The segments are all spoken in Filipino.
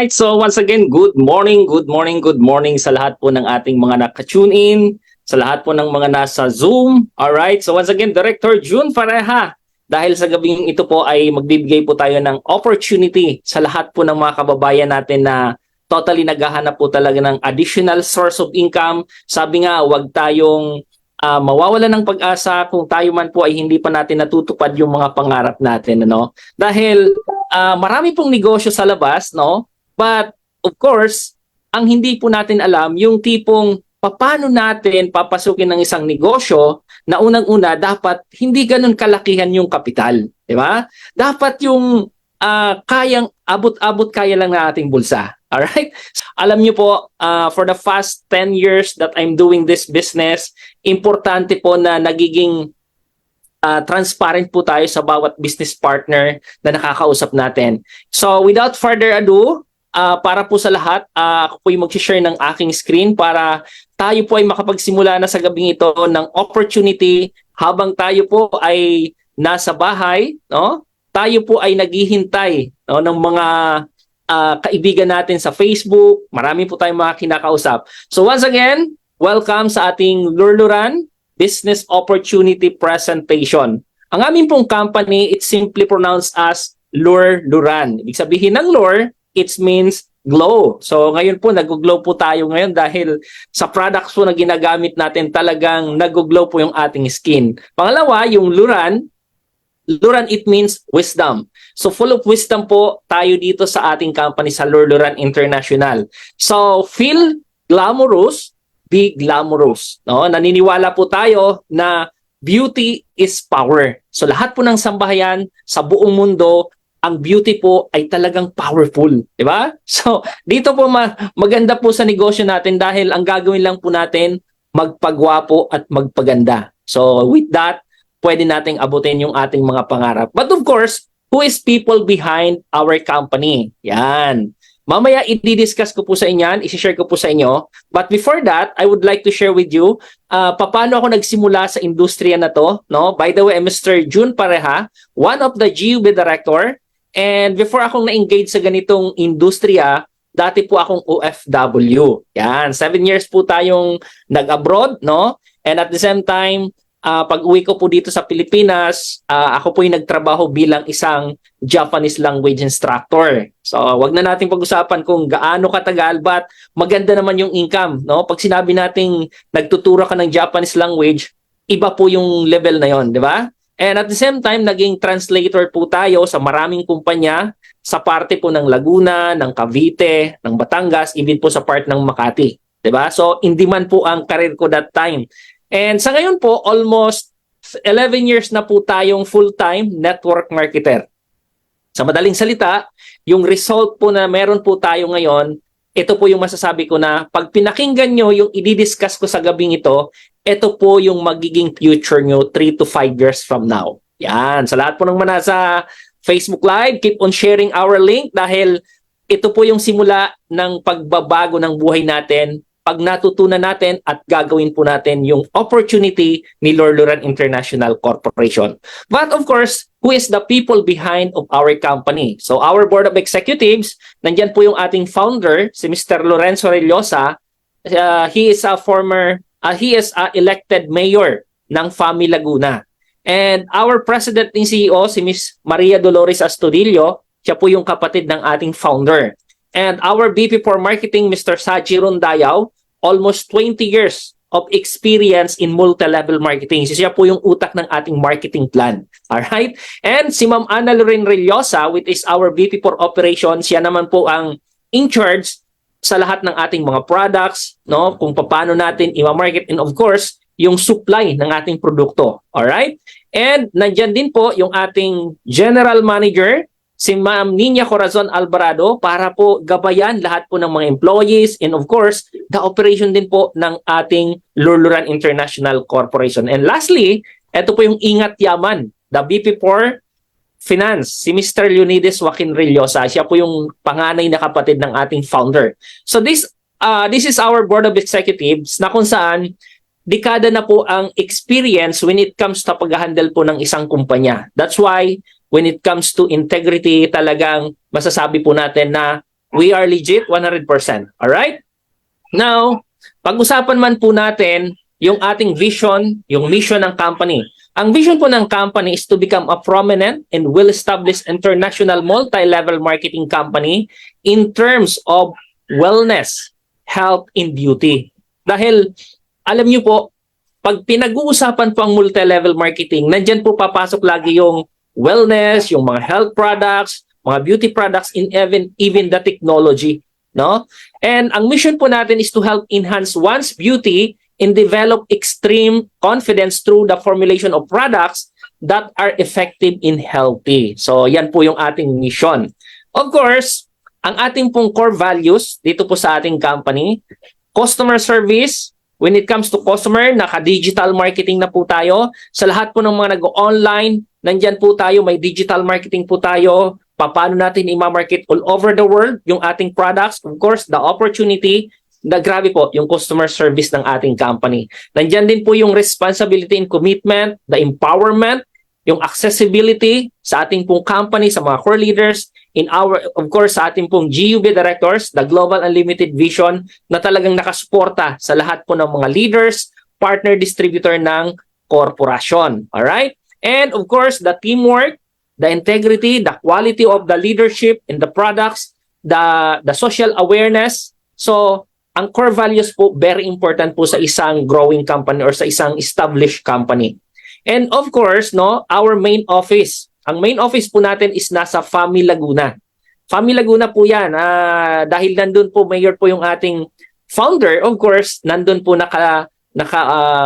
Alright, so once again, good morning, good morning, good morning sa lahat po ng ating mga naka-tune in, sa lahat po ng mga nasa Zoom. Alright, so once again, Director June Pareha. Dahil sa gabing ito po ay magbibigay po tayo ng opportunity sa lahat po ng mga kababayan natin na totally naghahanap po talaga ng additional source of income. Sabi nga, huwag tayong mawawala ng pag-asa kung tayo man po ay hindi pa natin natutupad yung mga pangarap natin, ano? Dahil marami pong negosyo sa labas, no? But of course, ang hindi po natin alam yung tipong paano natin papasukin ng isang negosyo na unang-una dapat hindi ganun kalakihan yung kapital, di ba? Dapat yung kayang abot-abot kaya lang na ating bulsa. Alright? Alam niyo po, for the past 10 years that I'm doing this business, importante po na nagiging transparent po tayo sa bawat business partner na nakakausap natin. So without further ado, para po sa lahat, ako po yung mag-share ng aking screen para tayo po ay makapagsimula na sa gabing ito ng opportunity habang tayo po ay nasa bahay, no? Tayo po ay naghihintay, no, ng mga kaibigan natin sa Facebook. Marami po tayong mga kinakausap. So once again, welcome sa ating Lurluran Business Opportunity Presentation. Ang aming pong company, it's simply pronounced as Lurluran. Ibig sabihin ng lure, it means glow. So ngayon po, nag-glow po tayo ngayon dahil sa products po na ginagamit natin talagang nag-glow po yung ating skin. Pangalawa, yung Luran, it means wisdom. So full of wisdom po tayo dito sa ating company sa Lurluran International. So feel glamorous, be glamorous. No? Naniniwala po tayo na beauty is power. So lahat po ng sambahayan sa buong mundo, ang beauty po ay talagang powerful, di ba? So dito po maganda po sa negosyo natin dahil ang gagawin lang po natin magpagwapo at magpaganda. So with that, pwede nating abutin yung ating mga pangarap. But of course, who is people behind our company? Yan. Mamaya i-discuss ko po sa inyo, i-share ko po sa inyo. But before that, I would like to share with you paano ako nagsimula sa industriya na to. No? By the way, I'm Mr. June Pareha, one of the GUB director. And before akong na-engage sa ganitong industriya, dati po akong OFW. Yan, 7 years po tayong nag-abroad, no? And at the same time, pag-uwi ko po dito sa Pilipinas, ako po yung nagtrabaho bilang isang Japanese language instructor. So, wag na nating pag-usapan kung gaano katagal, but maganda naman yung income, no? Pag sinabi nating nagtuturo ka ng Japanese language, iba po yung level na yon, di ba? And at the same time, naging translator po tayo sa maraming kumpanya sa parte po ng Laguna, ng Cavite, ng Batangas, even po sa part ng Makati. Diba? So, in demand po ang career ko that time. And sa ngayon po, almost 11 years na po tayong full-time network marketer. Sa madaling salita, yung result po na meron po tayo ngayon, ito po yung masasabi ko na pag pinakinggan nyo yung i-discuss ko sa gabing ito po yung magiging future nyo 3 to 5 years from now. Yan. Sa lahat po ng mga nasa Facebook Live, keep on sharing our link dahil ito po yung simula ng pagbabago ng buhay natin pag natutunan natin at gagawin po natin yung opportunity ni Lurluran International Corporation. But of course, who is the people behind of our company? So our board of executives, nandyan po yung ating founder, si Mr. Lorenzo Rellosa. He is a elected mayor ng FAMI Laguna. And our president and CEO, si Ms. Maria Dolores Astudillo, siya po yung kapatid ng ating founder. And our VP for Marketing, Mr. Saji Rondayaw, almost 20 years of experience in multi-level marketing. Siya po yung utak ng ating marketing plan. Alright? And si Ma'am Ana Loren Rellosa, which is our VP for Operations, siya naman po ang in charge sa lahat ng ating mga products, no? Kung paano natin i-market and of course, yung supply ng ating produkto. Alright? And nandyan din po yung ating General Manager, si Ma'am Nina Corazon Alvarado para po gabayan lahat po ng mga employees and of course, the operation din po ng ating Lurluran International Corporation. And lastly, ito po yung Ingat Yaman, the VP for Finance, si Mr. Leonidas Joaquin Rellosa. Siya po yung panganay na kapatid ng ating founder. So this is our board of executives na kung saan dekada na po ang experience when it comes sa pag-handle po ng isang kumpanya. That's why when it comes to integrity, talagang masasabi po natin na we are legit 100%. Alright? Now, pag-usapan man po natin yung ating vision, yung mission ng company. Ang vision po ng company is to become a prominent and well-established international multi-level marketing company in terms of wellness, health, and beauty. Dahil, alam niyo po, pag pinag-uusapan po ang multi-level marketing, nandyan po papasok lagi yung wellness, yung mga health products, mga beauty products, and even the technology. No? And ang mission po natin is to help enhance one's beauty and develop extreme confidence through the formulation of products that are effective and healthy. So, yan po yung ating mission. Of course, ang ating pong core values dito po sa ating company, customer service. When it comes to customer, naka-digital marketing na po tayo. Sa lahat po ng mga nag-online, nandyan po tayo, may digital marketing po tayo. Paano natin i-market all over the world yung ating products. Of course, the opportunity na grabe po yung customer service ng ating company. Nandyan din po yung responsibility and commitment, the empowerment, yung accessibility sa ating pong company, sa mga core leaders, of course, sa ating pong GUB directors, the Global Unlimited Vision na talagang nakasuporta sa lahat po ng mga leaders, partner distributor ng korporasyon. Alright? And of course, the teamwork, the integrity, the quality of the leadership and the products, the social awareness. So, ang core values po, very important po sa isang growing company or sa isang established company. And of course, no, our main office. Ang main office po natin is nasa FAMI Laguna. FAMI Laguna po yan. Dahil nandun po, mayor po yung ating founder, of course, nandun po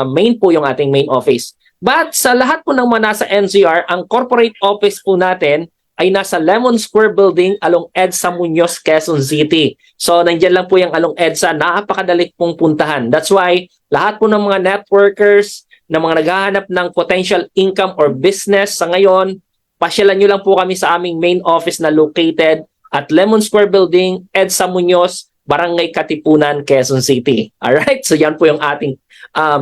main po yung ating main office. But sa lahat po ng mga nasa NCR, ang corporate office po natin ay nasa Lemon Square Building along EDSA Muñoz, Quezon City. So, nandiyan lang po yung along EDSA. Napakadali pong puntahan. That's why, lahat po ng mga networkers, na mga naghahanap ng potential income or business sa ngayon, pasyalan nyo lang po kami sa aming main office na located at Lemon Square Building, EDSA Muñoz, Barangay Katipunan, Quezon City. Alright? So, yan po yung ating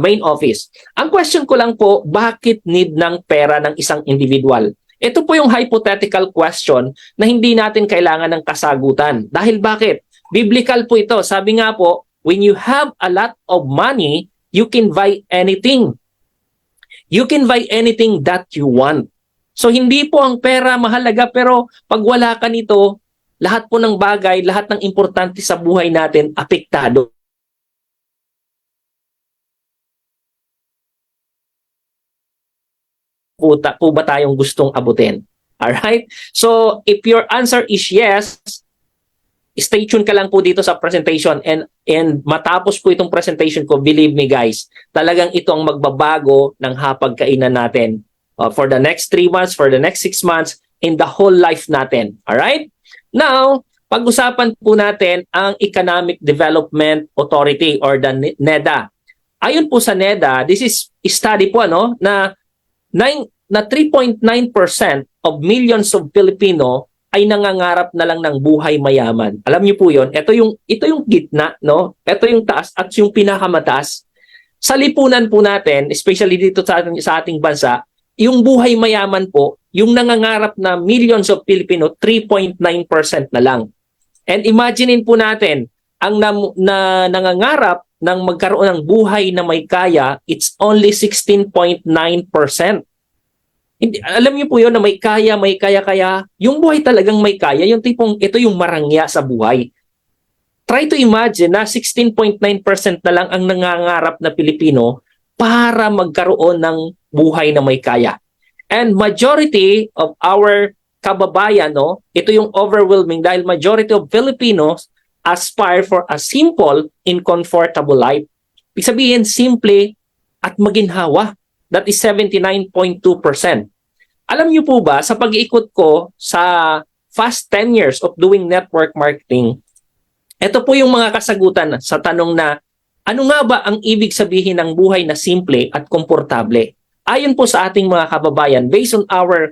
main office. Ang question ko lang po, bakit need ng pera ng isang individual? Ito po yung hypothetical question na hindi natin kailangan ng kasagutan. Dahil bakit? Biblical po ito. Sabi nga po, when you have a lot of money, you can buy anything. You can buy anything that you want. So hindi po ang pera mahalaga, pero pag wala ka nito, lahat po ng bagay, lahat ng importante sa buhay natin, apektado. Po ba tayong gustong abutin? Alright? So, if your answer is yes, stay tuned ka lang po dito sa presentation and matapos po itong presentation ko, believe me guys, talagang ito ang magbabago ng hapagkainan natin for the next 3 months, for the next 6 months, in the whole life natin. Alright? Now, pag-usapan po natin ang Economic Development Authority or the NEDA. Ayon po sa NEDA, this is study po na 3.9% of millions of Filipino ay nangangarap na lang ng buhay mayaman. Alam niyo po 'yon. Ito yung gitna, no? Ito yung taas at yung pinakamataas. Sa lipunan po natin, especially dito sa ating bansa, yung buhay mayaman po, yung nangangarap na millions of Filipino, 3.9% na lang. And imaginein po natin, ang nangangarap ng magkaroon ng buhay na may kaya, it's only 16.9%. Alam niyo po yun na may kaya. Yung buhay talagang may kaya, yung tipong ito yung marangya sa buhay. Try to imagine na 16.9% na lang ang nangangarap na Pilipino para magkaroon ng buhay na may kaya. And majority of our kababayan, ito yung overwhelming dahil majority of Filipinos aspire for a simple and comfortable life. Ibig sabihin, simple at maginhawa. That is 79.2%. Alam niyo po ba, sa pag-iikot ko sa fast 10 years of doing network marketing, ito po yung mga kasagutan sa tanong na, ano nga ba ang ibig sabihin ng buhay na simple at komportable? Ayon po sa ating mga kababayan, based on our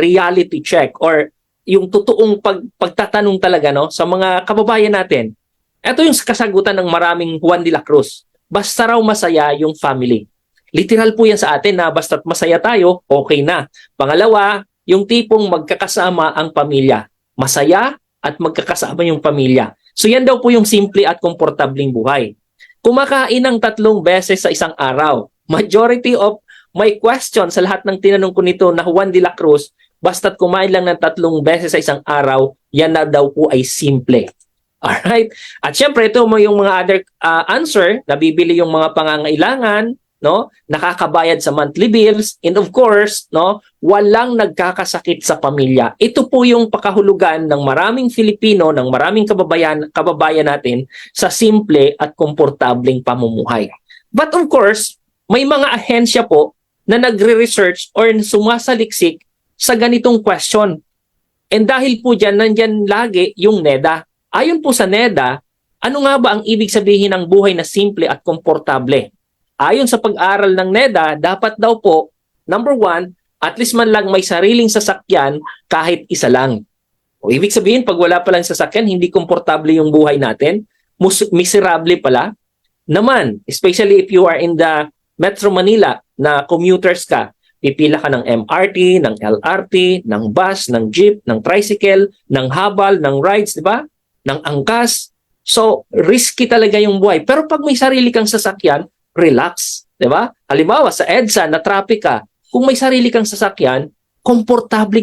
reality check or yung totoong pagtatanong talaga sa mga kababayan natin. Ito yung kasagutan ng maraming Juan de la Cruz. Basta raw masaya yung family. Literal po yan sa atin na basta't masaya tayo, okay na. Pangalawa, yung tipong magkakasama ang pamilya. Masaya at magkakasama yung pamilya. So yan daw po yung simple at komportabling buhay. Kumakain ng 3 beses sa isang araw. Majority of my question sa lahat ng tinanong ko nito na Juan de la Cruz, basta't kumain lang ng 3 beses sa isang araw, yan na daw po ay simple. Alright? At syempre, ito mo yung mga other answer, nabibili yung mga pangangailangan, no? Nakakabayad sa monthly bills, and of course, no, walang nagkakasakit sa pamilya. Ito po yung pakahulugan ng maraming Filipino, ng maraming kababayan natin sa simple at komportableng pamumuhay. But of course, may mga ahensya po na nagre-research or sumasaliksik sa ganitong question. And dahil po dyan, nandyan lagi yung NEDA. Ayon po sa NEDA, ano nga ba ang ibig sabihin ng buhay na simple at komportable? Ayon sa pag-aral ng NEDA, dapat daw po, number 1, at least man lang may sariling sasakyan kahit isa lang. O ibig sabihin, pag wala palang sasakyan, hindi komportable yung buhay natin. Miserable pala. Naman, especially if you are in the Metro Manila na commuters ka, pipila ka ng MRT, ng LRT, ng bus, ng jeep, ng tricycle, ng habal, ng rides, di ba? Ng angkas. So, risky talaga yung buhay. Pero pag may sarili kang sasakyan, relax, di ba? Halimbawa, sa EDSA, na traffic ka, kung may sarili kang sasakyan, komportable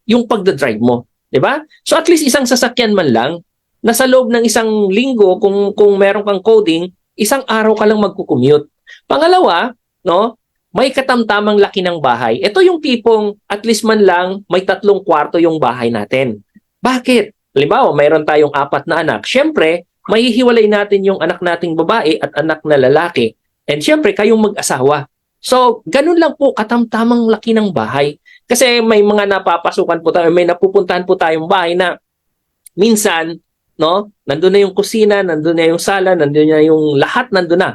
yung pagdadrive mo, di ba? So, at least isang sasakyan man lang, na sa loob ng isang linggo, kung meron kang coding, isang araw ka lang magkukommute. Pangalawa, no, may katamtamang laki ng bahay. Ito yung tipong at least man lang may 3 kwarto yung bahay natin. Bakit? Halimbawa, mayroon tayong 4 na anak. Siyempre, mahihiwalay natin yung anak nating babae at anak na lalaki. And siyempre, kayong mag-asawa. So, ganun lang po katamtamang laki ng bahay. Kasi may mga napapasukan po tayo, may napupuntahan po tayong bahay na minsan, no, nandun na yung kusina, nandun na yung sala, nandun na yung lahat, nandun na.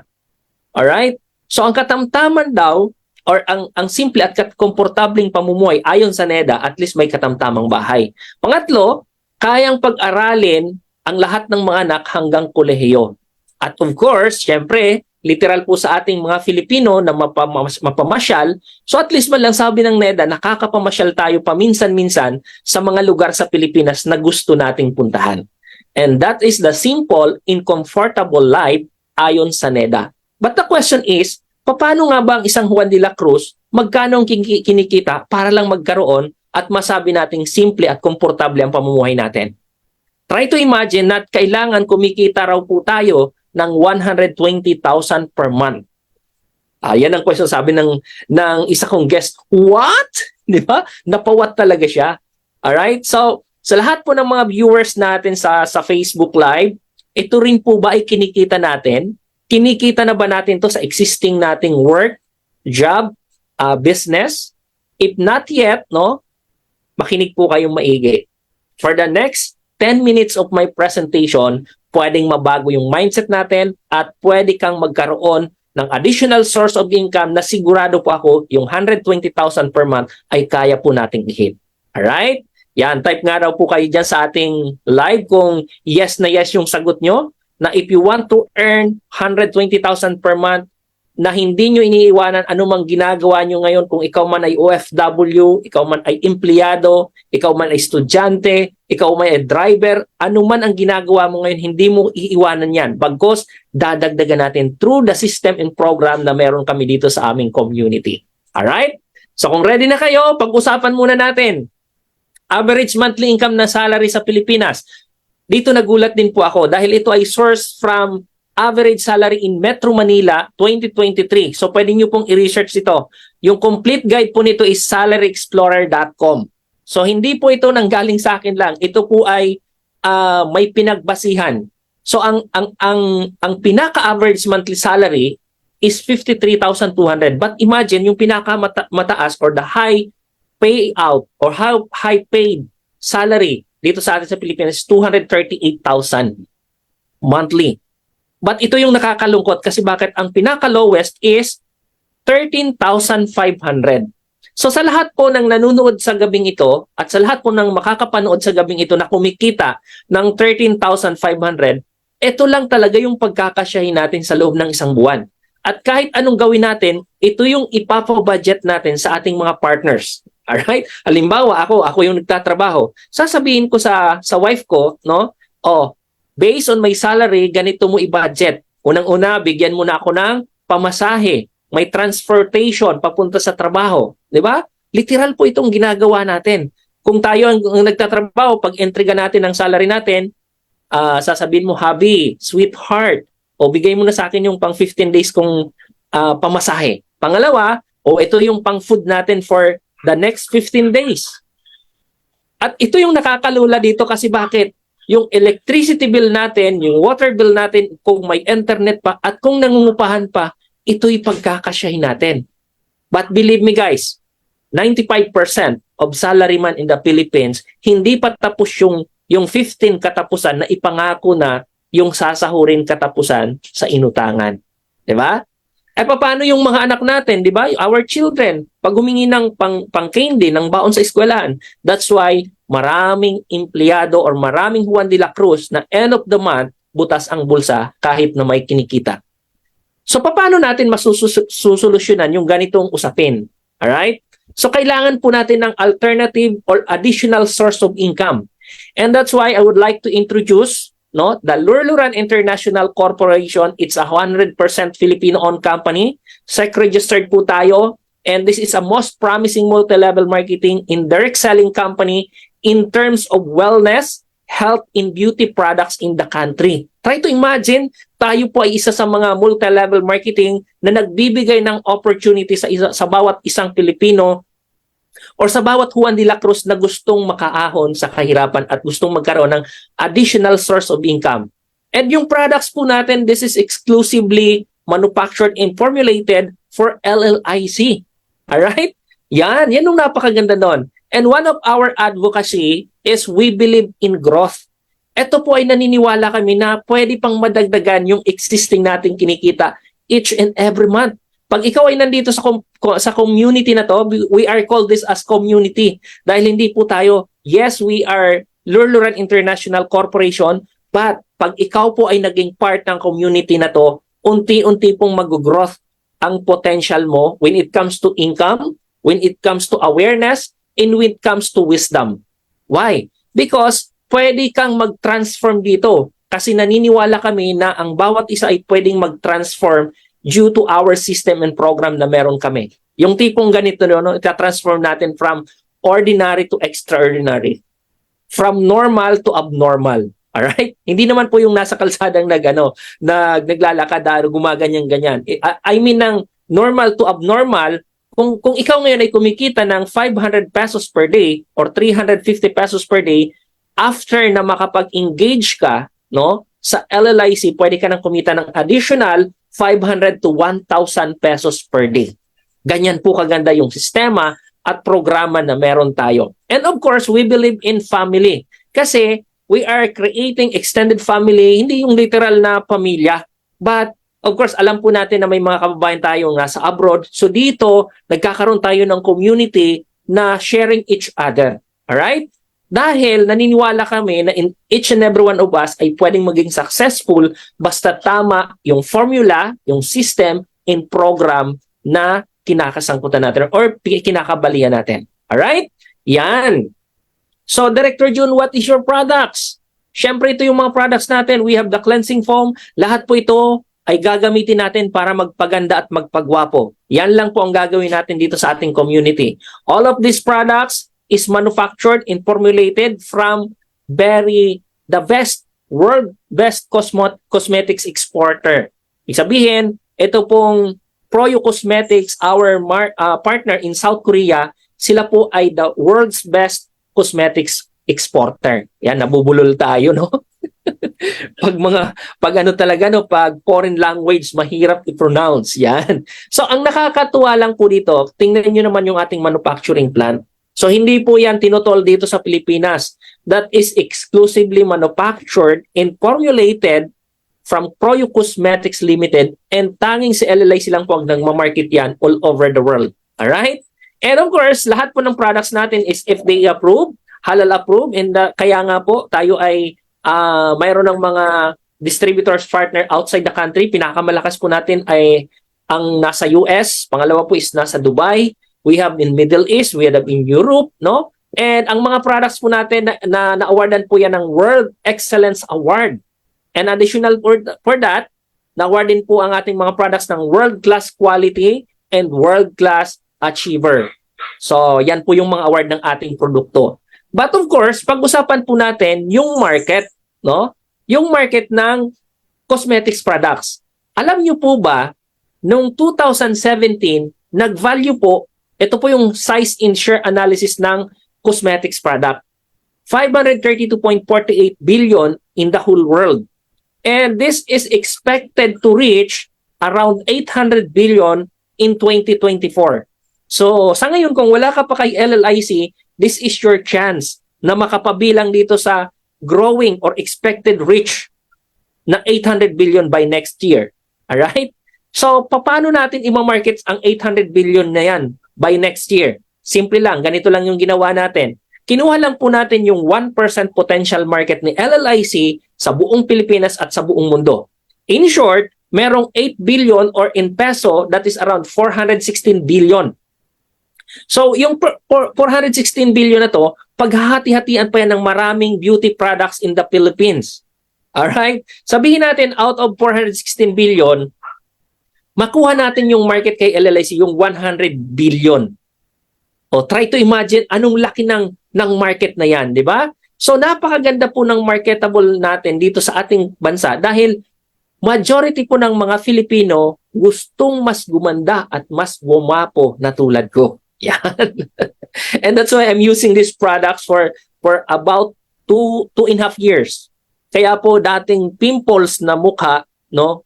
Alright? So, ang katamtaman daw, or ang simple at komportabling pamumuhay ayon sa NEDA, at least may katamtamang bahay. Pangatlo, kayang pag-aralin ang lahat ng mga anak hanggang kolehiyo. At of course, syempre, literal po sa ating mga Filipino na mapamasyal, so at least man lang sabi ng NEDA, nakakapamasyal tayo paminsan-minsan sa mga lugar sa Pilipinas na gusto nating puntahan. And that is the simple and comfortable life ayon sa NEDA. But the question is, paano nga ba ang isang Juan de la Cruz, magkano ang kinikita para lang magkaroon at masabi nating simple at komportable ang pamumuhay natin? Try to imagine na kailangan kumikita raw po tayo ng 120,000 per month. Yan ang question sabi ng isa kong guest. What? Di ba? Napawat talaga siya. Alright? So, sa lahat po ng mga viewers natin sa Facebook Live, ito rin po ba ay kinikita natin? Kinikita na ba natin to sa existing nating work, job, business? If not yet, no, makinig po kayong maigi. For the next 10 minutes of my presentation, pwedeng mabago yung mindset natin at pwede kang magkaroon ng additional source of income na sigurado po ako yung 120,000 per month ay kaya po nating i-hit. Alright? Yan, type nga daw po kayo dyan sa ating live kung yes na yes yung sagot nyo, na if you want to earn 120,000 per month, na hindi nyo iniiwanan anumang ginagawa nyo ngayon, kung ikaw man ay OFW, ikaw man ay empleyado, ikaw man ay estudyante, ikaw man ay driver, anuman ang ginagawa mo ngayon, hindi mo iiwanan yan. Bagkos, dadagdagan natin through the system and program na meron kami dito sa aming community. Alright? So kung ready na kayo, pag-usapan muna natin. Average monthly income na salary sa Pilipinas. Dito nagulat din po ako dahil ito ay source from average salary in Metro Manila 2023. So pwede nyo pong i-research ito. Yung complete guide po nito is salaryexplorer.com. So hindi po ito nanggaling sa akin lang. Ito po ay may pinagbasihan. So ang pinaka-average monthly salary is 53,200. But imagine yung pinaka-mataas or the high payout or high paid salary dito sa atin sa Pilipinas is 238,000 monthly. But ito yung nakakalungkot kasi bakit ang pinaka-lowest is 13,500. So sa lahat po ng nanonood sa gabing ito at sa lahat po ng makakapanood sa gabing ito na kumikita ng 13,500, ito lang talaga yung pagkakasyahin natin sa loob ng isang buwan. At kahit anong gawin natin, ito yung ipapabudget natin sa ating mga partners. Alright? Halimbawa, ako yung nagtatrabaho. Sasabihin ko sa wife ko, no? Oh, based on my salary, ganito mo i-budget. Unang-una, bigyan mo na ako ng pamasahe. May transportation papunta sa trabaho. Di ba? Literal po itong ginagawa natin. Kung tayo ang nagtatrabaho, pag entrega natin ang salary natin, sasabihin mo, hubby, sweetheart, o bigay mo na sa akin yung pang 15 days kong pamasahe. Pangalawa, ito yung pang food natin for the next 15 days. At ito yung nakakalula dito kasi bakit? Yung electricity bill natin, yung water bill natin, kung may internet pa, at kung nangungupahan pa, ito'y pagkakasyahin natin. But believe me guys, 95% of salaryman in the Philippines, hindi pa tapos yung 15 katapusan na ipangako na yung sasahurin katapusan sa inutangan. Diba? Paano yung mga anak natin, di ba? Our children, pag humingi ng pang-candy, ng baon sa eskwelahan. That's why maraming empleyado or maraming Juan de la Cruz na end of the month, butas ang bulsa kahit na may kinikita. So, paano natin masusolusyonan yung ganitong usapin? Alright? So, kailangan po natin ng alternative or additional source of income. And that's why I would like to introduce the Lurluran International Corporation. It's a 100% Filipino-owned company. SEC-registered po tayo. And this is a most promising multi-level marketing indirect selling company in terms of wellness, health, and beauty products in the country. Try to imagine, tayo po ay isa sa mga multi-level marketing na nagbibigay ng opportunity sa bawat isang Pilipino or sa bawat Juan de la Cruz na gustong makaahon sa kahirapan at gustong magkaroon ng additional source of income. And yung products po natin, this is exclusively manufactured and formulated for LLIC. Alright? Yan yung napakaganda doon. And one of our advocacy is we believe in growth. Ito po ay naniniwala kami na pwede pang madagdagan yung existing nating kinikita each and every month. Pag ikaw ay nandito sa community na to, we are called this as community. Dahil hindi po tayo, yes, we are Lurluran International Corporation, but pag ikaw po ay naging part ng community na to, unti-unti pong mag-growth ang potential mo when it comes to income, when it comes to awareness, and when it comes to wisdom. Why? Because pwede kang mag-transform dito. Kasi naniniwala kami na ang bawat isa ay pwedeng mag-transform due to our system and program na meron kami. Yung tipong ganito, ita-transform natin from ordinary to extraordinary. From normal to abnormal. Alright? Hindi naman po yung nasa kalsadang naglalakad, gumaganyan-ganyan. I mean ng normal to abnormal, kung ikaw ngayon ay kumikita ng 500 pesos per day or 350 pesos per day, after na makapag-engage ka sa LLIC, pwede ka nang kumita ng additional 500 to 1,000 pesos per day. Ganyan po kaganda yung sistema at programa na meron tayo. And of course, we believe in family. Kasi we are creating extended family, hindi yung literal na pamilya. But of course, alam po natin na may mga kababayan tayo nasa abroad. So dito, nagkakaroon tayo ng community na sharing each other. Alright? Dahil naniniwala kami na in each and every one of us ay pwedeng maging successful basta tama yung formula, yung system, and program na kinakasangkutan natin or kinakabalian natin. Alright? Yan. So, Director June, what is your products? Siyempre, ito yung mga products natin. We have the cleansing foam. Lahat po ito ay gagamitin natin para magpaganda at magpagwapo. Yan lang po ang gagawin natin dito sa ating community. All of these products is manufactured and formulated from the world best cosmetics exporter. Ibig sabihin, ito pong Proyo Cosmetics, our partner in South Korea, sila po ay the world's best cosmetics exporter. Yan, nabubulol tayo, no? Pag foreign language, mahirap i-pronounce. Yan. So, ang nakakatuwa lang po dito, tingnan nyo naman yung ating manufacturing plant. So, hindi po yan tinotol dito sa Pilipinas. That is exclusively manufactured and formulated from Proyo Cosmetics Limited, and tanging si LLI silang po ang nagmamarket yan all over the world. Alright? And of course, lahat po ng products natin is FDA approved, halal approved, and kaya nga po tayo ay mayroon ng mga distributors partner outside the country. Pinakamalakas po natin ay ang nasa US, pangalawa po is nasa Dubai. we have in Middle East, we have in Europe, no? And ang mga products po natin na-awardan po yan ng World Excellence Award. And additional for that, na-award din po ang ating mga products ng World Class Quality and World Class Achiever. So, yan po yung mga award ng ating produkto. But of course, pag-usapan po natin yung market, no? Yung market ng cosmetics products. Alam niyo po ba, noong 2017, nag-value po, ito po yung size in share analysis ng cosmetics product. 532.48 billion in the whole world. And this is expected to reach around 800 billion in 2024. So, sa ngayon, kung wala ka pa kay LLIC, this is your chance na makapabilang dito sa growing or expected reach na 800 billion by next year. Alright? So, paano natin i-markets ang 800 billion na yan by next year? Simple lang, ganito lang yung ginawa natin. Kinuha lang po natin yung 1% potential market ni LLIC sa buong Pilipinas at sa buong mundo. In short, merong 8 billion or in peso, that is around 416 billion. So, yung 416 billion na to, paghahati-hatian pa yan ng maraming beauty products in the Philippines. Alright? Sabihin natin, out of 416 billion, makuha natin yung market kay LLIC, yung 100 billion. O, try to imagine anong laki ng market na yan, di ba? So, napakaganda po ng marketable natin dito sa ating bansa dahil majority po ng mga Filipino gustong mas gumanda at mas gumapo na tulad ko. Yan. And that's why I'm using these products for about 2.5 years. Kaya po dating pimples na mukha, no?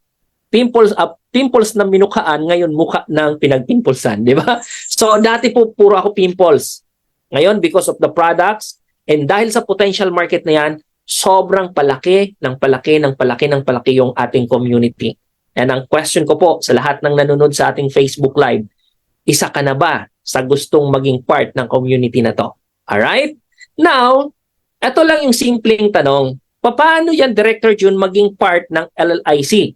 Pimples na minukhaan, ngayon mukha ng pinagpimpulsan, di ba? So dati po puro ako pimples. Ngayon because of the products and dahil sa potential market na yan, sobrang palaki yung ating community. And ang question ko po sa lahat ng nanonood sa ating Facebook Live, isa ka na ba sa gustong maging part ng community na to? Alright? Now, ito lang yung simpleng tanong. Paano yan, Director June, maging part ng LLIC?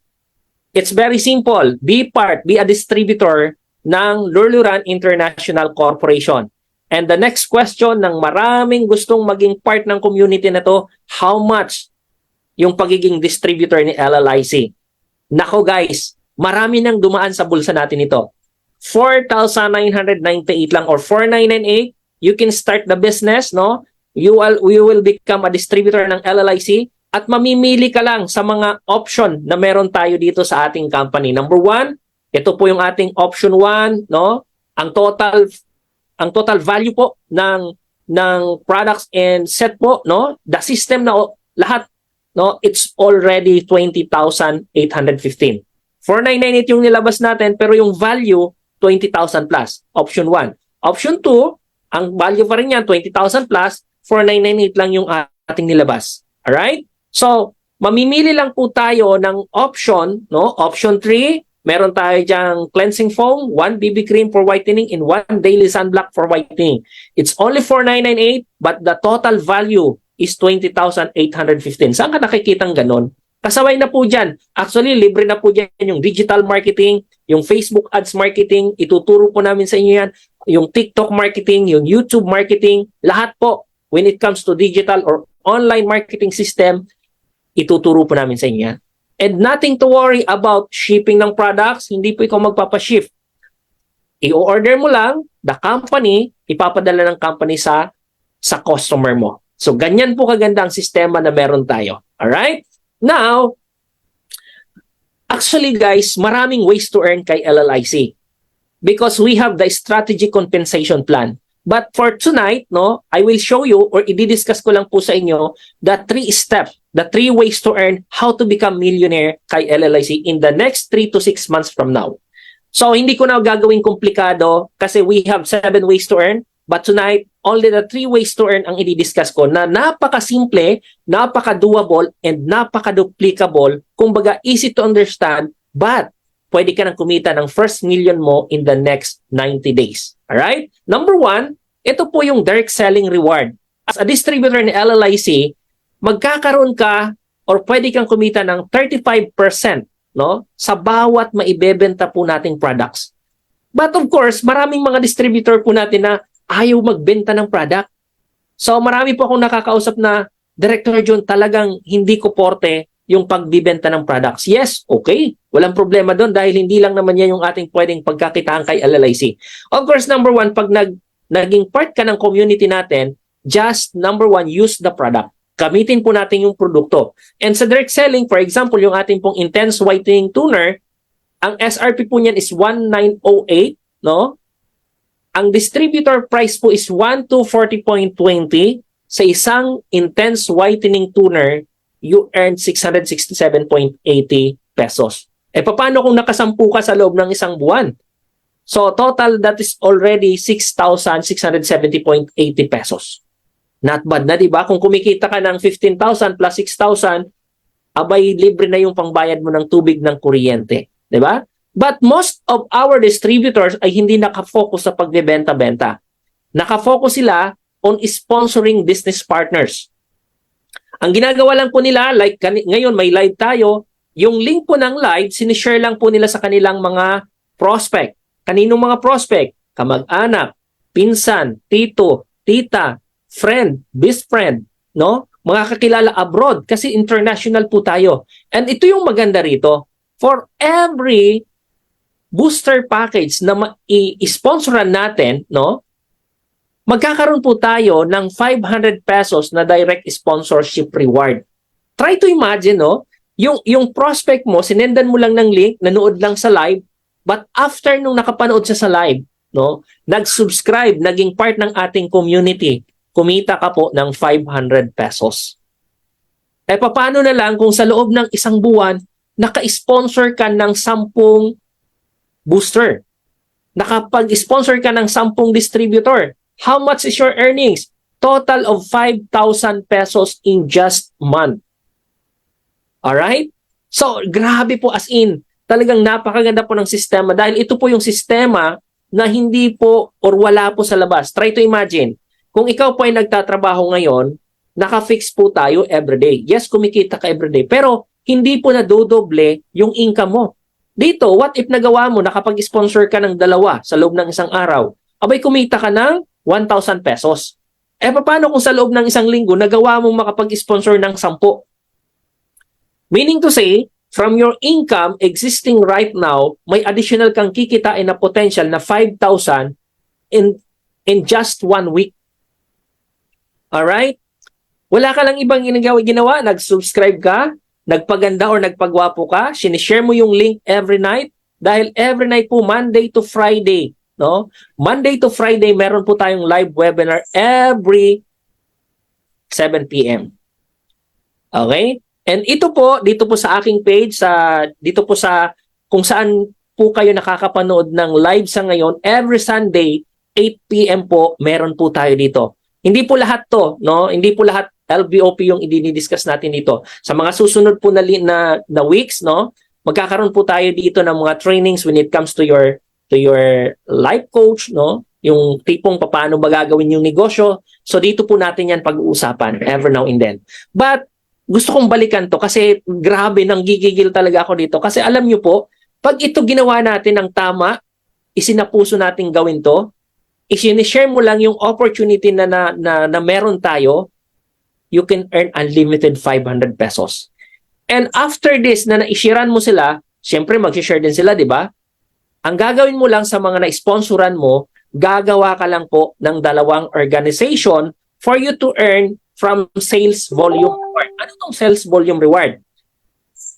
It's very simple. Be a distributor ng Luluran International Corporation. And the next question ng maraming gustong maging part ng community na to, how much yung pagiging distributor ni LLIC? Nako guys, marami nang dumaan sa bulsa natin ito. 4,998 lang or 4,998, you can start the business, no? You will become a distributor ng LLIC at mamimili ka lang sa mga option na meron tayo dito sa ating company. Number 1, ito po yung ating option 1, no? Ang total value po ng products and set po, no? The system na lahat, no? It's already 20,815. 4,998 yung nilabas natin pero yung value 20,000 plus. Option 1. Option 2, ang value pa rin yan 20,000 plus, 4,998 lang yung ating nilabas. Alright? So, mamimili lang po tayo ng option, no? Option 3, meron tayo diyang cleansing foam, 1 BB cream for whitening, and 1 daily sunblock for whitening. It's only 4,998, but the total value is 20,815. Saan ka nakikitang ganon? Kasaway na po dyan. Actually, libre na po dyan yung digital marketing, yung Facebook ads marketing, ituturo po namin sa inyo yan, yung TikTok marketing, yung YouTube marketing, lahat po, when it comes to digital or online marketing system, ituturo po namin sa inyo yan. And nothing to worry about shipping ng products, hindi po ikaw magpapaship. I-order mo lang, the company, ipapadala ng company sa customer mo. So, ganyan po kaganda ang sistema na meron tayo. Alright? Now, actually guys, maraming ways to earn kay LLIC because we have the strategic compensation plan. But for tonight, no, I will show you or i-discuss ko lang po sa inyo the 3 steps, the 3 ways to earn how to become millionaire kay LLIC in the next 3 to 6 months from now. So, hindi ko na gagawin komplikado kasi we have 7 ways to earn. But tonight, only the 3 ways to earn ang i-discuss ko na napaka-simple, napaka-doable, and napaka-duplicable. Kumbaga, easy to understand, but pwede ka nang kumita ng first million mo in the next 90 days. Alright? Number 1, ito po yung direct selling reward. As a distributor ni LLIC, magkakaroon ka or pwede kang kumita ng 35%, no, sa bawat maibebenta po nating products. But of course, maraming mga distributor po natin na ayaw magbenta ng product. So marami po akong nakakausap na, Director John, talagang hindi ko porte yung pagbibenta ng products. Yes, okay. Walang problema doon dahil hindi lang naman yan yung ating pwedeng pagkakitaan kay LLIC. Of course, number one, pag naging part ka ng community natin, just number one, use the product. Gamitin po natin yung produkto. And sa direct selling, for example, yung ating pong Intense Whitening Toner, ang SRP po niyan is 1908, no? Ang distributor price po is 1240.20. Sa isang Intense Whitening Toner, you earn 667.80 pesos. Eh, paano kung nakasampu ka sa loob ng isang buwan? So, total, that is already 6,670.80 pesos. Not bad na, di ba? Kung kumikita ka ng 15,000 plus 6,000, abay, libre na yung pangbayad mo ng tubig ng kuryente. Di ba? But most of our distributors ay hindi nakafocus sa pagbebenta-benta. Nakafocus sila on sponsoring business partners. Ang ginagawa lang po nila, like ngayon may live tayo, yung link po ng live, sinishare lang po nila sa kanilang mga prospect. Kaninong mga prospect? Kamag-anak, pinsan, tito, tita, friend, best friend, no? Mga kakilala abroad kasi international po tayo. And ito yung maganda rito. For every booster package na i-sponsoran natin, no? Magkakaroon po tayo ng 500 pesos na direct sponsorship reward. Try to imagine, no? Yung prospect mo, sinendan mo lang ng link, nanood lang sa live, but after nung nakapanood siya sa live, no, nag-subscribe, naging part ng ating community, kumita ka po ng 500 pesos. Eh, paano na lang kung sa loob ng isang buwan, naka-sponsor ka ng 10 booster? Nakapag-sponsor ka ng 10 distributor? How much is your earnings? Total of 5,000 pesos in just month. Alright? So, grabe po as in. Talagang napakaganda po ng sistema dahil ito po yung sistema na hindi po or wala po sa labas. Try to imagine. Kung ikaw po ay nagtatrabaho ngayon, naka-fix po tayo everyday. Yes, kumikita ka everyday. Pero hindi po nadodoble yung income mo. Dito, what if nagawa mo, nakapag-sponsor ka ng 2 sa loob ng isang araw? Abay, kumita ka ng 1,000 pesos. Eh, paano kung sa loob ng isang linggo, nagawa mong makapag-sponsor ng 10? Meaning to say, from your income existing right now, may additional kang kikitain na potential na 5,000 in just 1 week. Alright? Wala ka lang ibang ginawa, nag-subscribe ka, nagpaganda or nagpagwapo ka, sinishare mo yung link every night, dahil every night po, Monday to Friday, no? Monday to Friday, meron po tayong live webinar every 7 p.m. Okay? And ito po, dito po sa aking page, dito po sa kung saan po kayo nakakapanood ng live sa ngayon, every Sunday, 8 p.m. po, meron po tayo dito. Hindi po lahat to, no? Hindi po lahat LBOP yung i-discuss natin dito. Sa mga susunod po na weeks, no? Magkakaroon po tayo dito ng mga trainings when it comes to your life coach, no? Yung tipong paano ba gagawin yung negosyo. So dito po natin yan pag-uusapan every now and then. But gusto kong balikan to kasi grabe, nang gigigil talaga ako dito. Kasi alam nyo po, pag ito ginawa natin ng tama, isinapuso natin gawin to, i-share mo lang yung opportunity na meron tayo, you can earn unlimited 500 pesos. And after this, na na-sharean mo sila, syempre mag-share din sila, di ba? Ang gagawin mo lang sa mga na-sponsoran mo, gagawa ka lang po ng 2 organization for you to earn from sales volume reward. Ano tong sales volume reward?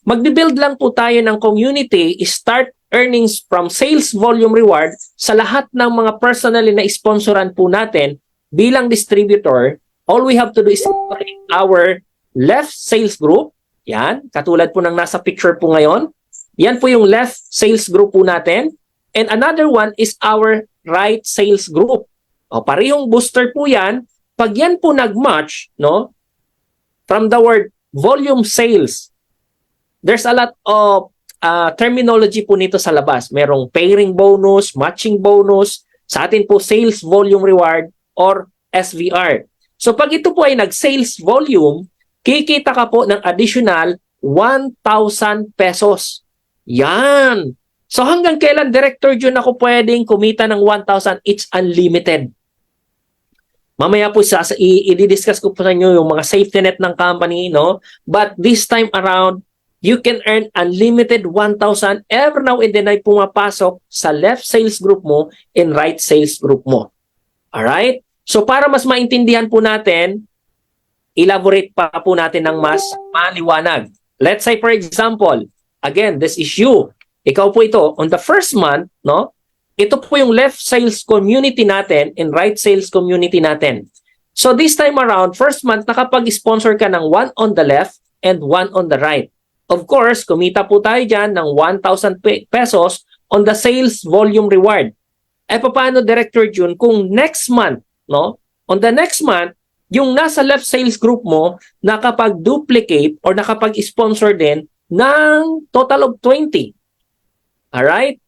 Magbi-build lang po tayo ng community, start earnings from sales volume reward sa lahat ng mga personally na sponsoran po natin bilang distributor. All we have to do is create our left sales group. Yan, katulad po ng nasa picture po ngayon. Yan po yung left sales group po natin. And another one is our right sales group. O, parehong booster po yan. Pag yan po nag-match, no, from the word volume sales, there's a lot of terminology po nito sa labas. Merong pairing bonus, matching bonus, sa atin po sales volume reward or SVR. So pag ito po ay nag-sales volume, kikita ka po ng additional 1,000 pesos. Yan! So hanggang kailan, Director Jun, ako pwedeng kumita ng 1,000? It's unlimited. Mamaya po i-discuss ko po sa inyo yung mga safety net ng company, no? But this time around, you can earn unlimited 1,000 every now and then ay pumapasok sa left sales group mo and right sales group mo. Alright? So para mas maintindihan po natin, elaborate pa po natin ng mas maliwanag. Let's say for example, again, this is you. Ikaw po ito, on the first month, no? Ito po yung left sales community natin and right sales community natin. So this time around, first month, nakapag-sponsor ka ng 1 on the left and 1 on the right. Of course, kumita po tayo dyan ng 1,000 pesos on the sales volume reward. Eh paano, Director Jun, kung next month, no? On the next month, yung nasa left sales group mo, nakapag-duplicate or nakapag-sponsor din ng total of 20. Alright?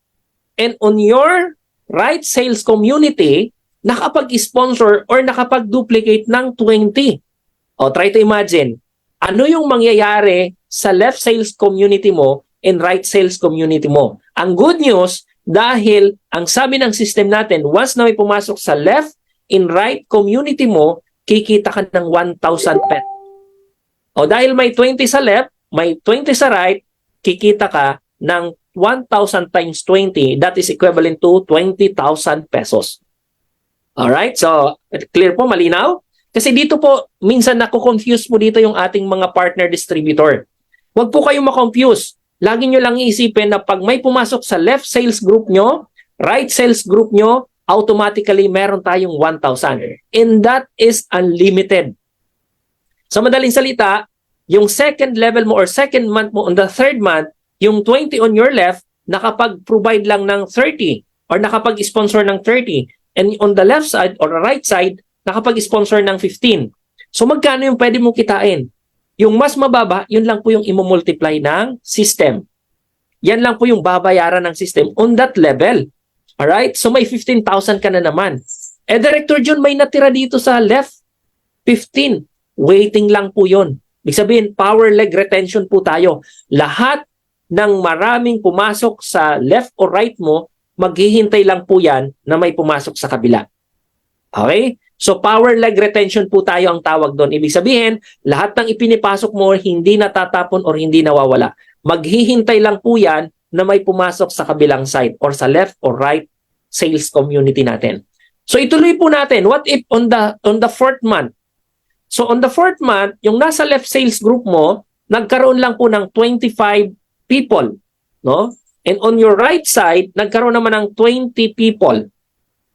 And on your right sales community, nakapag-sponsor or nakapag-duplicate ng 20. O, try to imagine, ano yung mangyayari sa left sales community mo and right sales community mo? Ang good news, dahil ang sabi ng system natin, once na may pumasok sa left and right community mo, kikita ka ng 1,000 pesos. O, dahil may 20 sa left, may 20 sa right, kikita ka ng 1,000 times 20, that is equivalent to 20,000 pesos. Alright, so clear po, malinaw? Kasi dito po, minsan nako-confuse po dito yung ating mga partner distributor. Huwag po kayong makonfuse. Lagi nyo lang iisipin na pag may pumasok sa left sales group nyo, right sales group nyo, automatically meron tayong 1,000. And that is unlimited. Sa madaling salita, yung second level mo or second month mo on the third month, yung 20 on your left, nakapag-provide lang ng 30 or nakapag-sponsor ng 30. And on the left side or the right side, nakapag-sponsor ng 15. So magkano yung pwede mong kitain? Yung mas mababa, yun lang po yung imumultiply ng system. Yan lang po yung babayaran ng system on that level. Alright? So may 15,000 ka na naman. Eh, Director John, may natira dito sa left. 15. Waiting lang po yun. Ibig sabihin, power leg retention po tayo. Lahat ng maraming pumasok sa left or right mo, maghihintay lang po yan na may pumasok sa kabila. Okay? So, power leg retention po tayo ang tawag doon. Ibig sabihin, lahat ng ipinipasok mo hindi natatapon or hindi nawawala. Maghihintay lang po yan na may pumasok sa kabilang side or sa left or right sales community natin. So, ituloy po natin. What if on the fourth month? So, on the fourth month, yung nasa left sales group mo, nagkaroon lang po ng 25 people, no? And on your right side, nagkaroon naman ng 20 people.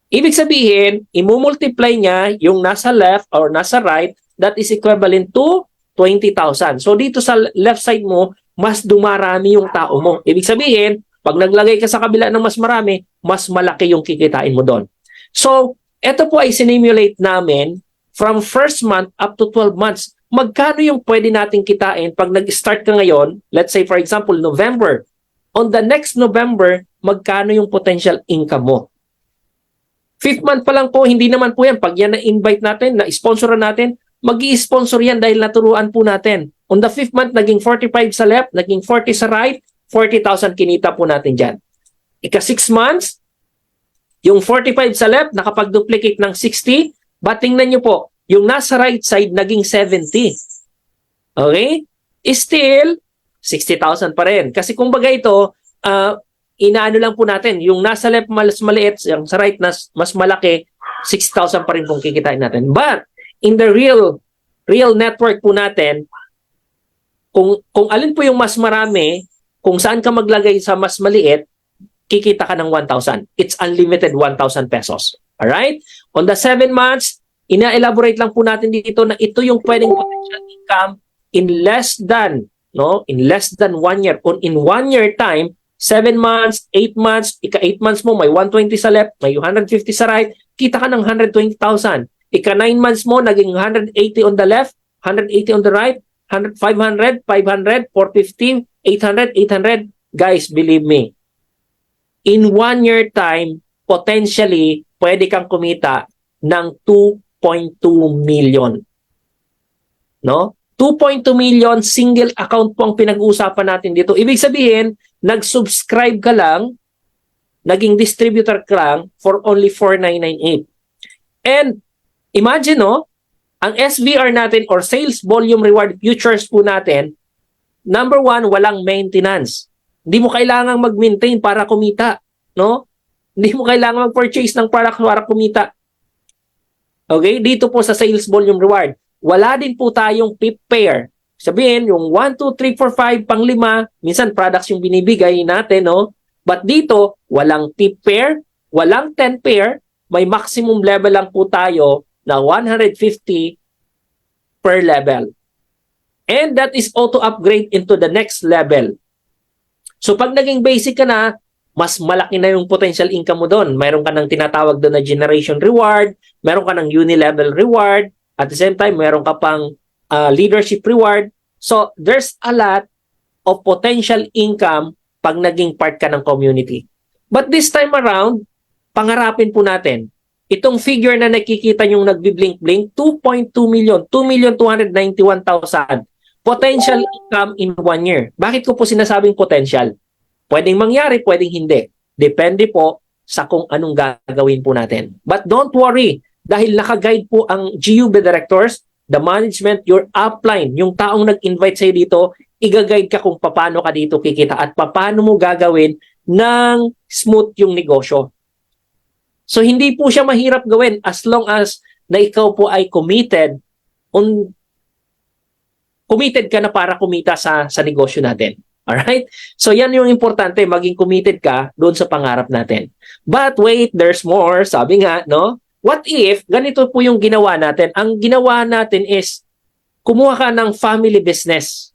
Ibig sabihin, imumultiply niya yung nasa left or nasa right, that is equivalent to 20,000. So dito sa left side mo, mas dumarami yung tao mo. Ibig sabihin, pag naglagay ka sa kabila ng mas marami, mas malaki yung kikitain mo doon. So, ito po ay sinimulate namin from first month up to 12 months. Magkano yung pwede nating kitain pag nag-start ka ngayon, let's say for example, November. On the next November, magkano yung potential income mo? 5th month pa lang po, hindi naman po yan. Pag yan na-invite natin, na-sponsoran natin, mag-i-sponsor yan dahil naturuan po natin. On the 5th month, naging 45 sa left, naging 40 sa right, 40,000 kinita po natin dyan. Ika 6 months, yung 45 sa left, nakapag-duplicate ng 60, but tingnan nyo po, yung nasa right side, naging 70. Okay? Still, 60,000 pa rin. Kasi kumbaga ito, inaano lang po natin, yung nasa left mas maliit, yung sa right mas malaki, 6,000 pa rin kung kikitain natin. But, in the real network po natin, kung alin po yung mas marami, kung saan ka maglagay sa mas maliit, kikita ka ng 1,000. It's unlimited 1,000 pesos. Alright? On the 7 months, ina-elaborate lang po natin dito na ito yung pwedeng potential income in less than 1 year. In 1 year time, 7 months, 8 months, ika 8 months mo, may 120 sa left, may 150 sa right, kita ka ng 120,000. Ika 9 months mo, naging 180 on the left, 180 on the right, 500, 500, 450, 800, 800. Guys, believe me, in 1 year time, potentially, pwede kang kumita ng 2.2 million. No? 2.2 million single account po ang pinag-uusapan natin dito. Ibig sabihin, nag-subscribe ka lang, naging distributor ka lang for only 4,998. And imagine, no, ang SVR natin or sales volume reward futures po natin, number one, walang maintenance. Hindi mo kailangang mag-maintain para kumita, no? Hindi mo kailangan mag-purchase ng product para kumita. Okay? Dito po sa sales volume reward, wala din po tayong PIP pair. Sabihin, yung 1, 2, 3, 4, 5, pang 5, minsan products yung binibigay natin, no? But dito, walang PIP pair, walang 10 pair, may maximum level lang po tayo na 150 per level. And that is auto upgrade into the next level. So pag naging basic ka na, mas malaki na yung potential income mo doon. Mayroon ka ng tinatawag doon na generation reward, meron ka ng uni-level reward, at the same time, meron ka pang leadership reward. So there's a lot of potential income pag naging part ka ng community. But this time around, pangarapin po natin, itong figure na nakikita yung nagbi-blink-blink, 2.2 million, 2,291,000 potential income in 1 year. Bakit ko po sinasabing potential? Pwedeng mangyari, pwedeng hindi. Depende po sa kung anong gagawin po natin. But don't worry, dahil naka-guide po ang GUB directors, the management, your upline, yung taong nag-invite sa'yo dito, i-guide ka kung paano ka dito kikita at paano mo gagawin ng smooth yung negosyo. So hindi po siya mahirap gawin as long as na ikaw po ay committed ka na para kumita sa negosyo natin. Alright? So yan yung importante, maging committed ka doon sa pangarap natin. But wait, there's more. Sabi nga, no? What if, ganito po yung ginawa natin. Ang ginawa natin is, kumuha ka ng family business.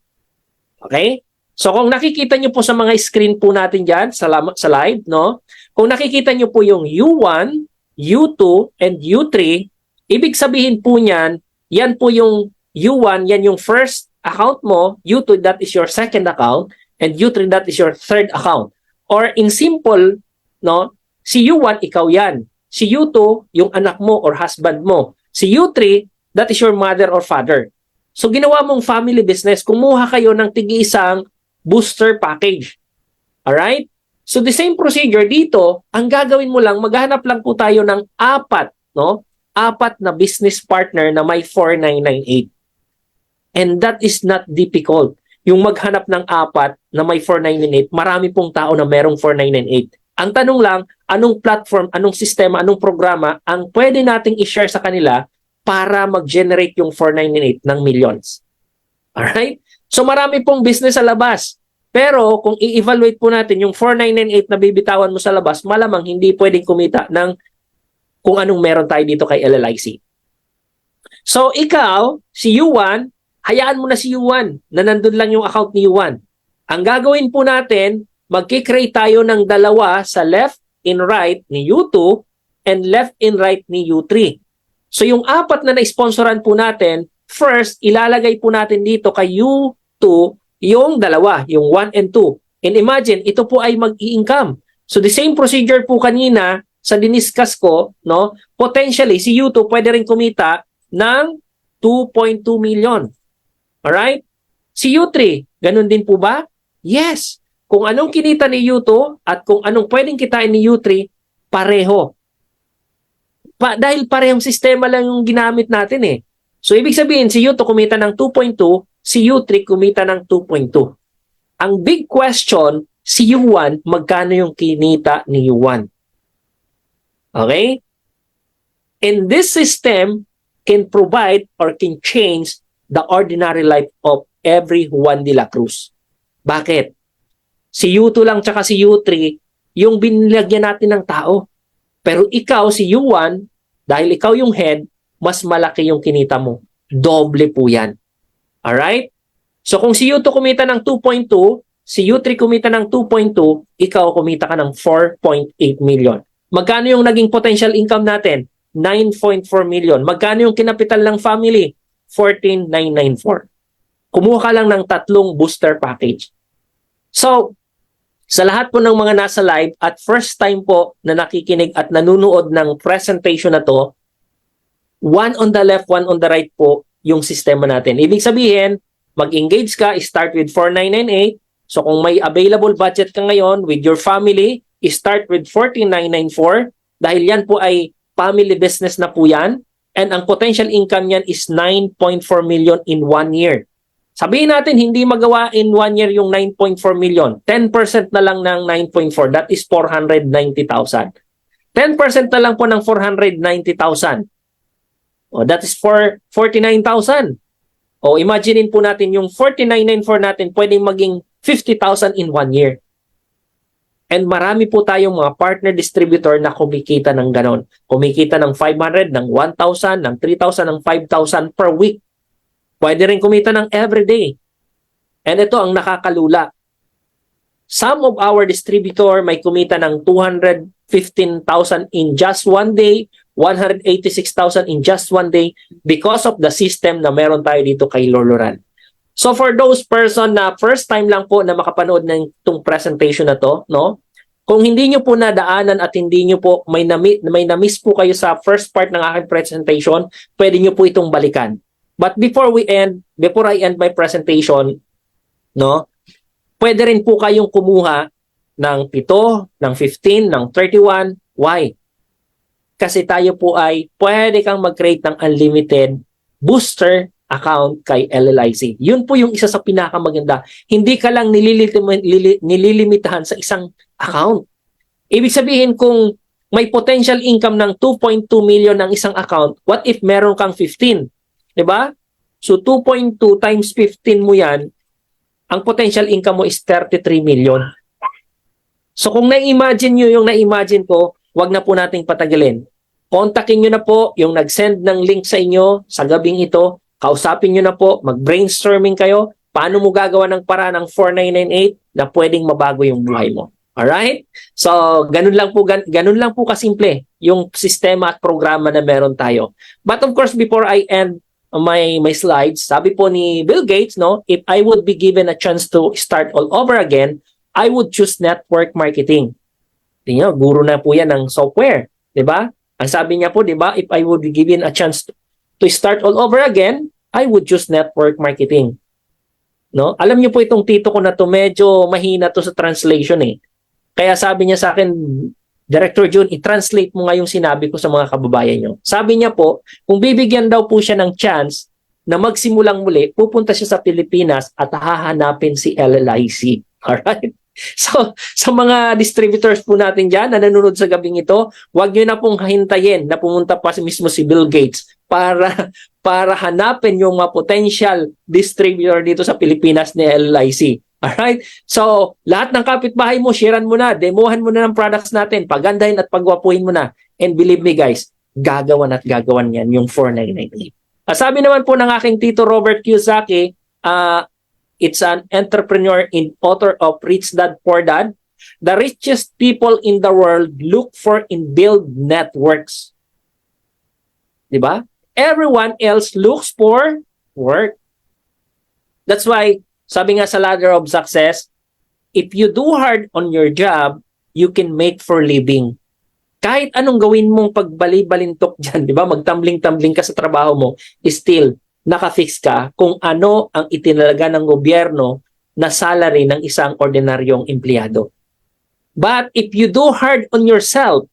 Okay? So kung nakikita nyo po sa mga screen po natin dyan, sa live, no? Kung nakikita nyo po yung U1, U2, and U3, ibig sabihin po niyan, yan po yung U1, yan yung first account mo, U2, that is your second account, and U3, that is your third account. Or in simple, no, si U1, ikaw yan. Si U2, yung anak mo or husband mo. Si U3, that is your mother or father. So ginawa mong family business, kumuha kayo ng tig-isang booster package. Alright? So the same procedure dito, ang gagawin mo lang, maghanap lang po tayo ng 4, no? 4 na business partner na may 4,998. And that is not difficult. Yung maghanap ng 4 na may 4,998, marami pong tao na merong 4,998. Ang tanong lang, anong platform, anong sistema, anong programa ang pwede nating i-share sa kanila para mag-generate yung 4,998 ng millions. Alright? So marami pong business sa labas. Pero kung i-evaluate po natin yung 4,998 na bibitawan mo sa labas, malamang hindi pwedeng kumita ng kung anong meron tayo dito kay LLIC. So ikaw, si U1, hayaan mo na si U1 na nandun lang yung account ni U1. Ang gagawin po natin, magkikreate tayo ng 2 sa left and right ni U2 and left and right ni U3. So yung 4 na na-sponsoran po natin, first, ilalagay po natin dito kay U2 yung 2, yung 1 and 2. And imagine, ito po ay mag-i-income. So the same procedure po kanina sa diniscuss ko, no? Potentially, si U2 pwede rin kumita ng 2.2 million. Alright? Si U3, ganun din po ba? Yes. Kung anong kinita ni U2 at kung anong pwedeng kitain ni U3, pareho. Dahil parehong sistema lang yung ginamit natin eh. So, ibig sabihin, si U2 kumita ng 2.2, si U3 kumita ng 2.2. Ang big question, si U1, magkano yung kinita ni U1? Okay? And this system can provide or can change the ordinary life of every Juan de la Cruz. Bakit? Si U2 lang tsaka si U3, yung binilagyan natin ng tao. Pero ikaw, si U1, dahil ikaw yung head, mas malaki yung kinita mo. Doble po yan. Alright? So kung si U2 kumita ng 2.2, si U3 kumita ng 2.2, ikaw kumita ka ng 4.8 million. Magkano yung naging potential income natin? 9.4 million. Magkano yung kinapital ng family? 14,994. Kumuha ka lang ng 3 booster package. So, sa lahat po ng mga nasa live at first time po na nakikinig at nanunood ng presentation na to, 1 on the left, 1 on the right po yung sistema natin. Ibig sabihin, mag-engage ka, start with 4,998. So kung may available budget ka ngayon with your family, start with 14,994 dahil yan po ay family business na po yan. And ang potential income niyan is 9.4 million in 1 year. Sabihin natin, hindi magawa in 1 year yung 9.4 million. 10% na lang ng 9.4. That is 490,000. 10% na lang po ng 490,000. O, that is for 49,000. O, imaginein po natin yung 49,994 natin pwedeng maging 50,000 in 1 year. And marami po tayong mga partner distributor na kumikita ng ganon. Kumikita ng 500, ng 1,000, ng 3,000, ng 5,000 per week. Pwede rin kumita ng everyday. And ito ang nakakalula. Some of our distributor may kumita ng 215,000 in just 1 day, 186,000 in just 1 day because of the system na meron tayo dito kay Loloran. So for those person na first time lang po na makapanood ng itong presentation na to, no? Kung hindi nyo po nadaanan at hindi nyo po may na-miss po kayo sa first part ng aking presentation, pwede nyo po itong balikan. But before I end my presentation, no? Pwede rin po kayong kumuha ng 7, ng 15, ng 31. Why? Kasi tayo po ay pwede kang mag-create ng unlimited booster account kay LLIC. Yun po yung isa sa pinakamaganda. Hindi ka lang nililimitahan sa isang account. Ibig sabihin kung may potential income ng 2.2 million ng isang account, what if meron kang 15? Diba? So 2.2 times 15 mo yan, ang potential income mo is 33 million. So kung na-imagine nyo yung na-imagine ko, wag na po nating patagalin. Kontakin nyo na po yung nag-send ng link sa inyo sa gabing ito. Kausapin nyo na po, mag-brainstorming kayo, paano mo gagawa ng paraan ng 4998 na pwedeng mabago yung buhay mo. Alright? So, ganun lang po kasimple yung sistema at programa na meron tayo. But of course, before I end my slides, sabi po ni Bill Gates, no, if I would be given a chance to start all over again, I would choose network marketing. Tingnan, guro na po yan ng software. Diba? Ang sabi niya po, diba, if I would be given a chance to start all over again, I would choose network marketing. No? Alam niyo po itong tito ko na to, medyo mahina to sa translation eh. Kaya sabi niya sa akin, Director Jun, i-translate mo nga yung sinabi ko sa mga kababayan niyo. Sabi niya po, kung bibigyan daw po siya ng chance na magsimulang muli, pupunta siya sa Pilipinas at hahanapin si LLIC. Alright? So, sa mga distributors po natin dyan na nanonood sa gabing ito, huwag nyo na pong hintayin na pumunta pa mismo si Bill Gates para hanapin yung mga potential distributor dito sa Pilipinas ni LLIC. Alright? So, lahat ng kapitbahay mo, sharean mo na, demohan mo na ng products natin, pagandahin at pagwapuhin mo na. And believe me guys, gagawan at gagawan yan yung 4998. Sabi naman po ng aking tito Robert Kiyosaki, it's an entrepreneur and author of Rich Dad Poor Dad. The richest people in the world look for and build networks. Diba? Everyone else looks for work. That's why, sabi nga sa ladder of success, if you do hard on your job, you can make for living. Kahit anong gawin mong pagbali-balintok dyan, di ba? Magtambling-tambling ka sa trabaho mo, still, nakafix ka kung ano ang itinalaga ng gobyerno na salary ng isang ordinaryong empleyado. But if you do hard on yourself,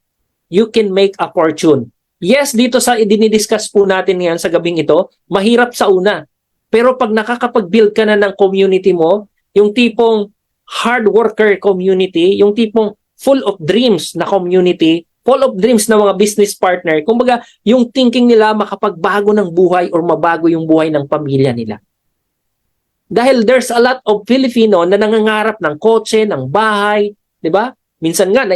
you can make a fortune. Yes, dito sa dinidiscuss po natin ngayon sa gabing ito, mahirap sa una. Pero pag nakakapag-build ka na ng community mo, yung tipong hard worker community, yung tipong full of dreams na community, full of dreams na mga business partner, kumbaga yung thinking nila makapagbago ng buhay or mabago yung buhay ng pamilya nila. Dahil there's a lot of Filipino na nangangarap ng kotse, ng bahay, di ba? Minsan nga,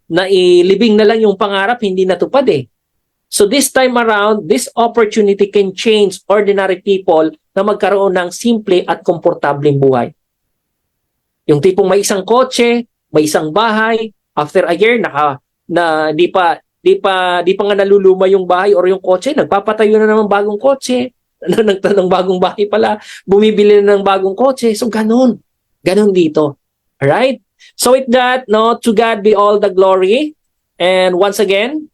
nailibing na lang yung pangarap, hindi natupad eh. So this time around, this opportunity can change ordinary people na magkaroon ng simple at komportableng buhay. Yung tipong may isang kotse, may isang bahay, after a year di pa nga naluluma yung bahay or yung kotse, nagpapatayo na naman bagong kotse, ng bagong bahay pala, bumibili na ng bagong kotse. So ganun dito. Alright? So with that, no, to God be all the glory. And once again,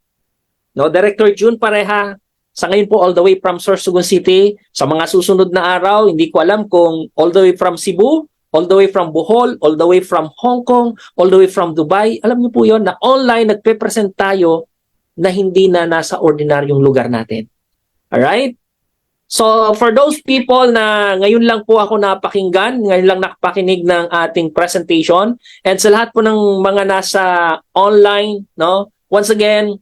no, Director Jun Pareha, sa ngayon po all the way from Sorsogon City. Sa mga susunod na araw, hindi ko alam kung all the way from Cebu all the way from Bohol, all the way from Hong Kong, all the way from Dubai. Alam niyo po yon na online nagpe-present tayo na hindi na nasa ordinaryong lugar natin. Alright? So, for those people na ngayon lang po ako napakinggan, ngayon lang nakapakinig ng ating presentation, and sa lahat po ng mga nasa online, no, once again,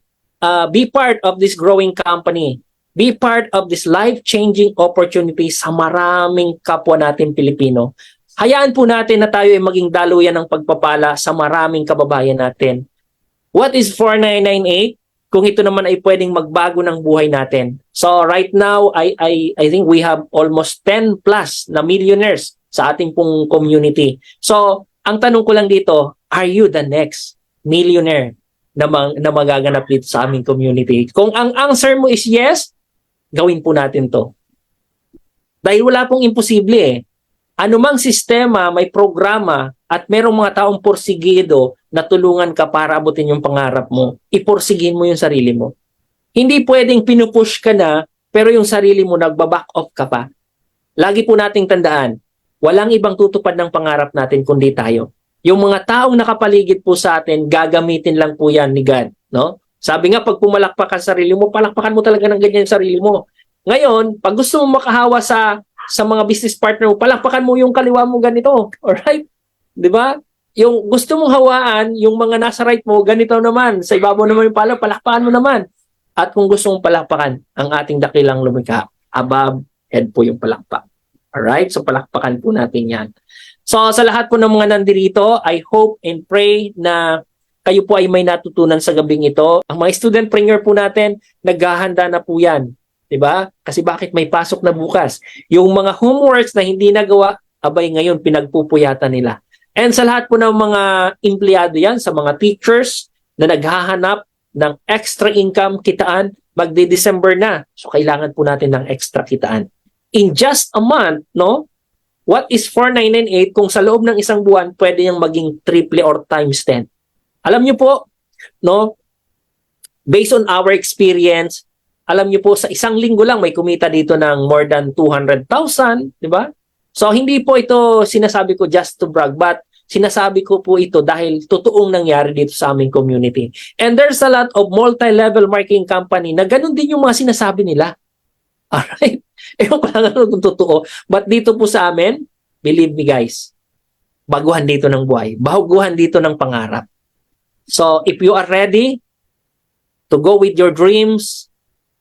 be part of this growing company. Be part of this life-changing opportunity sa maraming kapwa natin Pilipino. Hayaan po natin na tayo ay maging daluyan ng pagpapala sa maraming kababayan natin. What is 4998? Kung ito naman ay pwedeng magbago ng buhay natin. So right now, I think we have almost 10 plus na millionaires sa ating pong community. So, ang tanong ko lang dito, are you the next millionaire na magaganap dito sa aming community? Kung ang answer mo is yes, gawin po natin to. Dahil wala pong imposible eh. Anumang sistema, may programa, at merong mga taong porsigido na tulungan ka para abutin yung pangarap mo, iporsigin mo yung sarili mo. Hindi pwedeng pinupush ka na, pero yung sarili mo nagbaback off ka pa. Lagi po nating tandaan, walang ibang tutupad ng pangarap natin kundi tayo. Yung mga taong nakapaligid po sa atin, gagamitin lang po yan ni God. No? Sabi nga, pag pumalakpak ka sa sarili mo, palakpakan mo talaga ng ganyan yung sarili mo. Ngayon, pag gusto mo makahawa sa mga business partner mo, palakpakan mo yung kaliwa mo ganito. Alright? 'Di ba? Yung gusto mong hawaan, yung mga nasa right mo, ganito naman. Sa ibabaw naman yung palakpakan mo naman. At kung gusto mong palakpakan, ang ating dakilang lumikha, above head po yung palakpak. Alright? So palakpakan po natin yan. So sa lahat po ng mga nandirito, I hope and pray na kayo po ay may natutunan sa gabing ito. Ang mga studentpreneur po natin, naghahanda na po yan. 'Di ba? Kasi bakit may pasok na bukas? Yung mga homeworks na hindi nagawa, abay ngayon pinagpupuyatan nila. And sa lahat po ng mga empleyado yan, sa mga teachers na naghahanap ng extra income, kitaan, magde-December na. So kailangan po natin ng extra kitaan. In just a month, no? What is 4998 kung sa loob ng isang buwan pwede niyang maging triple or times 10? Alam niyo po, no? Based on our experience, alam niyo po sa isang linggo lang may kumita dito ng more than 200,000, di ba? So, hindi po ito sinasabi ko just to brag, but sinasabi ko po ito dahil totoong nangyari dito sa aming community. And there's a lot of multi-level marketing company na ganun din yung mga sinasabi nila. Alright? Ewan ko lang ano kung totoo. But dito po sa amin, believe me guys, baguhan dito ng buhay. Baguhan dito ng pangarap. So, if you are ready to go with your dreams,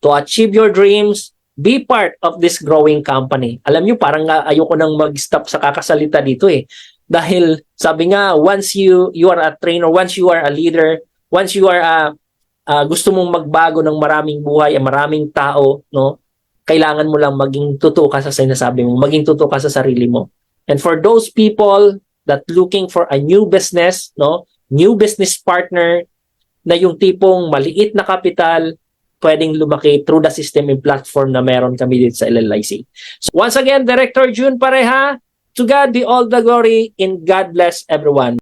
to achieve your dreams, be part of this growing company. Alam niyo, parang ayoko nang mag-stop sa kakasalita dito eh. Dahil sabi nga, once you are a trainer, once you are a leader, once you are gusto mong magbago ng maraming buhay, maraming tao, no? Kailangan mo lang maging totoo ka sa sinasabi mo, maging totoo ka sa sarili mo. And for those people that looking for a new business, no? New business partner na yung tipong maliit na kapital, pwedeng lumaki through the system and platform na meron kami dito sa LLIC. So once again, Director June Pareha, to God be all the glory and God bless everyone.